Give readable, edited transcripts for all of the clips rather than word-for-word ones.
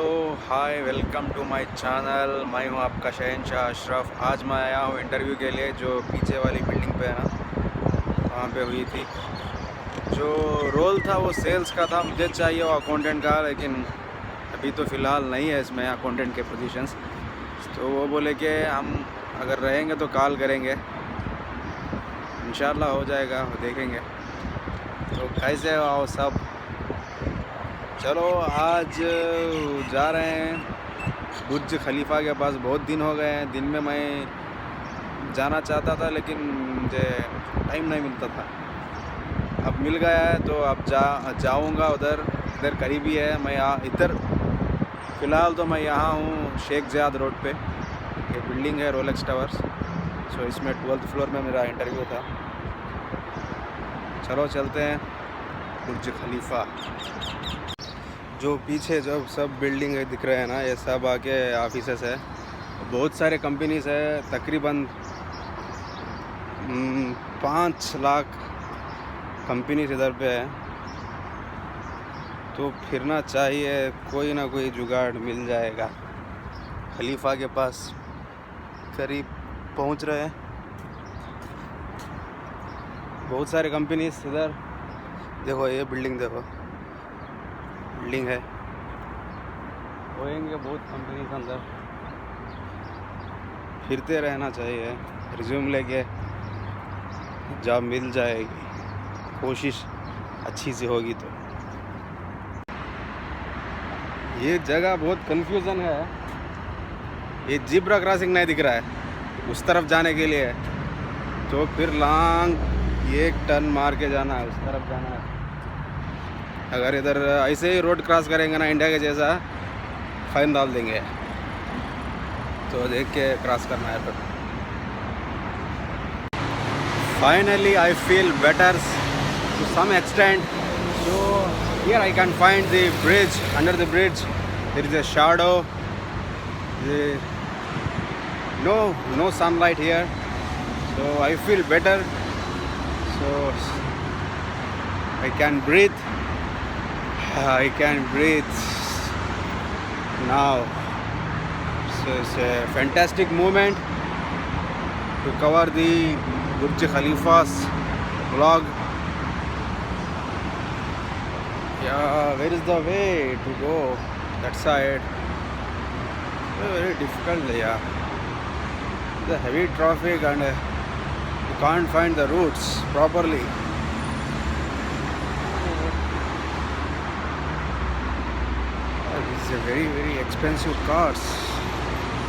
Hello hi welcome to my channel. मैं हूं आपका शहनशाह अशरफ। आज मैं आया हूं इंटरव्यू के लिए, जो पीछे वाली बिल्डिंग पे है ना, वहां पे हुई थी। जो रोल था वो सेल्स का था, मुझे चाहिए वो अकाउंटेंट का, लेकिन अभी तो फ़िलहाल नहीं है इसमें अकाउंटेंट के पोजीशंस। तो वो बोले कि हम अगर रहेंगे तो कॉल करेंगे, इंशाल्लाह हो जाएगा, देखेंगे। तो कैसे हो आओ सब। चलो आज जा रहे हैं बुर्ज खलीफा के पास। बहुत दिन हो गए हैं, दिन में मैं जाना चाहता था लेकिन मुझे टाइम नहीं मिलता था। अब मिल गया है तो अब जाऊंगा उधर। इधर करीब ही है। मैं इधर फ़िलहाल तो मैं यहाँ हूँ शेख ज़ियाद रोड पे। ये बिल्डिंग है रोलेक्स टावर्स। सो इसमें 12th फ्लोर में मेरा इंटरव्यू था। चलो चलते हैं बुर्ज खलीफा। जो पीछे जो सब बिल्डिंग दिख रहे हैं ना, ये सब आके ऑफिसेस है। बहुत सारे कंपनीज है, तकरीबन 5 लाख कंपनीज इधर पे है। तो फिरना चाहिए, कोई ना कोई जुगाड़ मिल जाएगा। खलीफा के पास करीब पहुंच रहे हैं। बहुत सारे कंपनीज इधर देखो, ये बिल्डिंग देखो, बिल्डिंग है, होएंगे बहुत कंपनीज अंदर। फिरते रहना चाहिए, रिज्यूम लेके जॉब मिल जाएगी, कोशिश अच्छी सी होगी तो। ये जगह बहुत कंफ्यूजन है। ये जिब्रा क्रॉसिंग नहीं दिख रहा है, उस तरफ जाने के लिए तो फिर लॉन्ग एक टर्न मार के जाना है, उस तरफ जाना है। अगर इधर ऐसे ही रोड क्रॉस करेंगे ना इंडिया के जैसा, फाइन डाल देंगे। तो देख के क्रॉस करना है। फिर finally I feel better to some extent. So here I can find the bridge. Under the bridge there is a shadow. No sunlight here, so I feel better. So I can breathe. I can breathe now. So it's a fantastic moment to cover the Burj Khalifa's vlog. Yeah, where is the way to go? That side. Very difficult, yeah. The heavy traffic and you can't find the routes properly. This is a very expensive cars.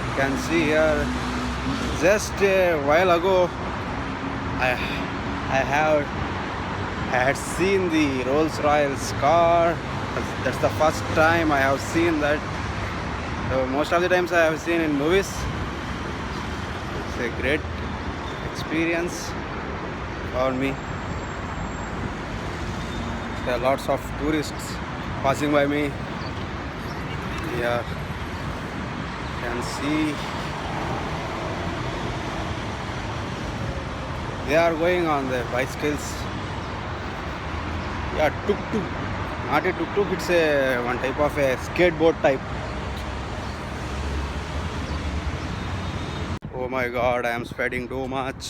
You can see here. Just a while ago, I had seen the Rolls-Royce car. That's the first time I have seen that. So most of the times I have seen in movies. It's a great experience for me. There are lots of tourists passing by me. Yeah, you can see they are going on their bicycles. Yeah, tuk-tuk. Not a tuk-tuk, it's a one type of a skateboard type. Oh my god, I am sweating too much.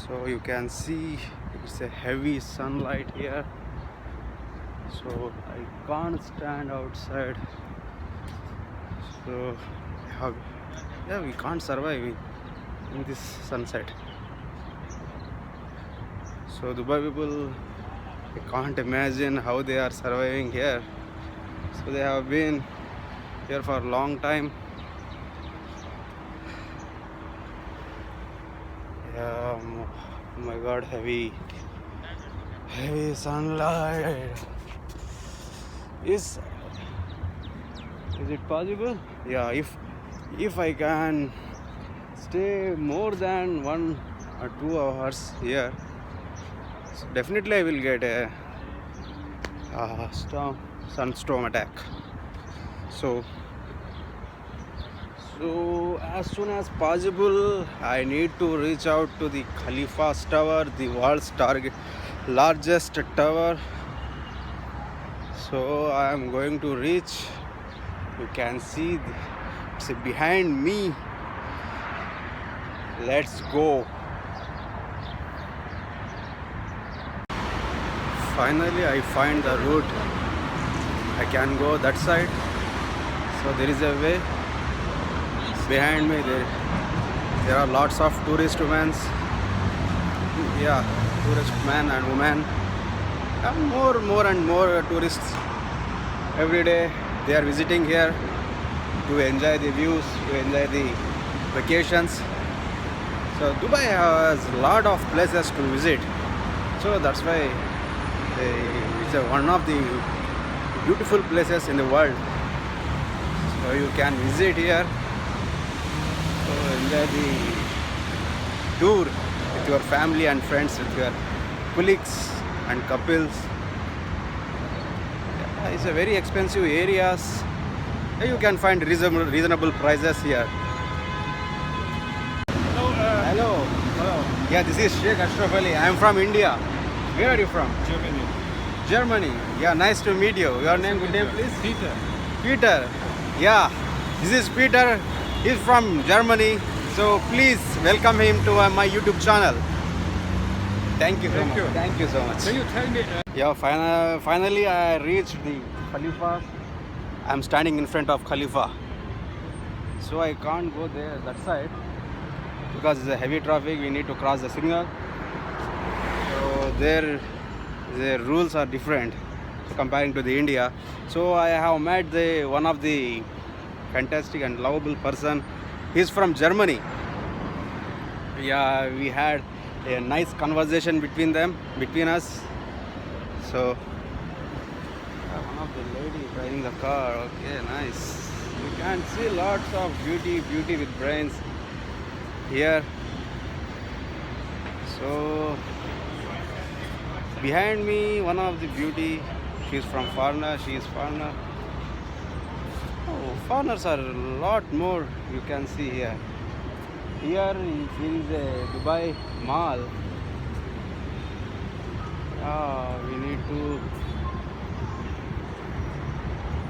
So you can see it's a heavy sunlight here. So I can't stand outside. So we can't survive in this sunset. So Dubai people, I can't imagine how they are surviving here. So they have been here for a long time. Yeah, oh my god, heavy sunlight. Is it possible? Yeah, if I can stay more than 1 or 2 hours here, so definitely I will get a sunstorm attack. So as soon as possible, I need to reach out to the Khalifa's tower, the world's largest tower. So I am going to reach You can see it's behind me. Let's go. Finally I find the route. I can go that side. So there is a way. Behind me there are lots of tourist women. Yeah, tourist men and women. And more and more tourists every day. They are visiting here to enjoy the views, to enjoy the vacations. So Dubai has a lot of places to visit. So that's why it's one of the beautiful places in the world. So you can visit here, so enjoy the tour with your family and friends, with your colleagues and couples. It's a very expensive areas. You can find reasonable prices here. Hello. Hello, Yeah, this is Sheikh Ashraf Ali. I am from India. Where are you from? Germany. Germany. Yeah, nice to meet you. Your name, good name, please? Peter. Peter. Yeah, this is Peter. He's from Germany. So please welcome him to my YouTube channel. Thank you so Thank much. you. Thank you so much. Can you tell me? Yeah, finally I reached the Khalifa. I'm standing in front of Khalifa. So I can't go there that side because it's a heavy traffic. We need to cross the signal. So there the rules are different comparing to the India. So I have met one of the fantastic and lovable person. He's from Germany. Yeah, we had a nice conversation between us. So one of the lady driving the car. Okay, nice. You can see lots of beauty with brains here. So behind me, one of the beauty. She's from foreigner. She is foreigner. Oh, foreigners are a lot more. You can see here. Here is a Dubai Mall. We need to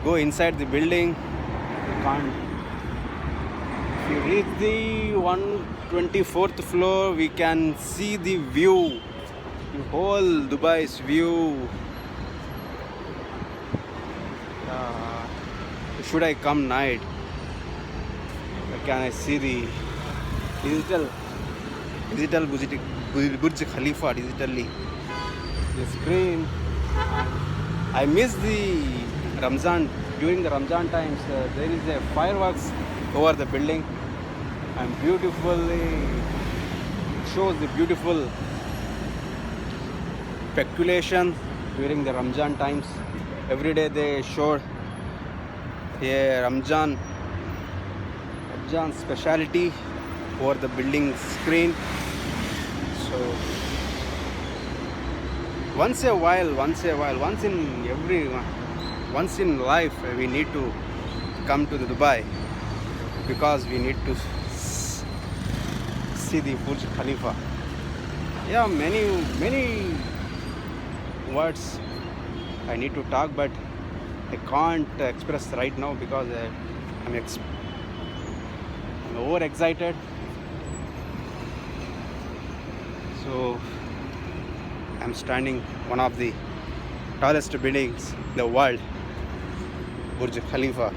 go inside the building. You can't. If you reach the 124th floor, we can see the view, the whole Dubai's view. Should I come night? Can I see the digital Burj Khalifa digitally? The screen. I miss the Ramzan. During the Ramzan times, there is a fireworks over the building, and beautifully shows the beautiful speculation during the Ramzan times. Every day they showed a Ramzan speciality over the building screen. So once in life, we need to come to the Dubai because we need to see the Burj Khalifa. Yeah, many words I need to talk, but I can't express right now because I'm overexcited. So I'm standing one of the tallest buildings in the world, Burj Khalifa.